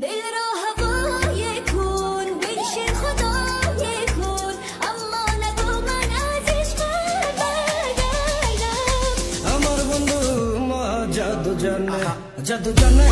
दिल रो हवा ये खून बेशे खुदा ये खून अम्मा ना तो मनाजिश আমার বন্ধু মা জাদু জানে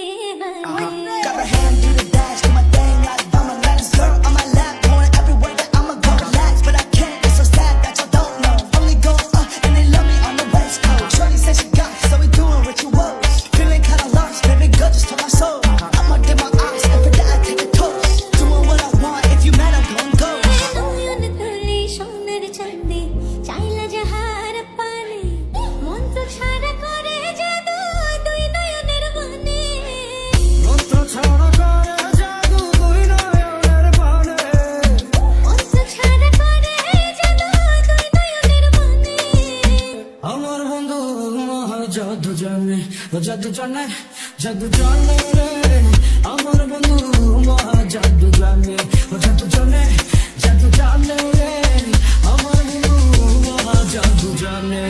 Got her hand do the dash, do my thing like Obama. Last girl on my lap, going everywhere that I'ma go. Relax, but I can't. It's so sad that y'all don't know. Only go and they love me on the West Coast. Shorty said she got, so we doing rituals. Feeling kinda lost, baby girl, just told my soul. I'ma get my ops, and for that I take a toast. Doing what I want, if you mad, I'm gon' go. জাদু জানে রে আমার বন্ধু মহা জাদু জানে রে আমার বন্ধু মহা জাদু জানে।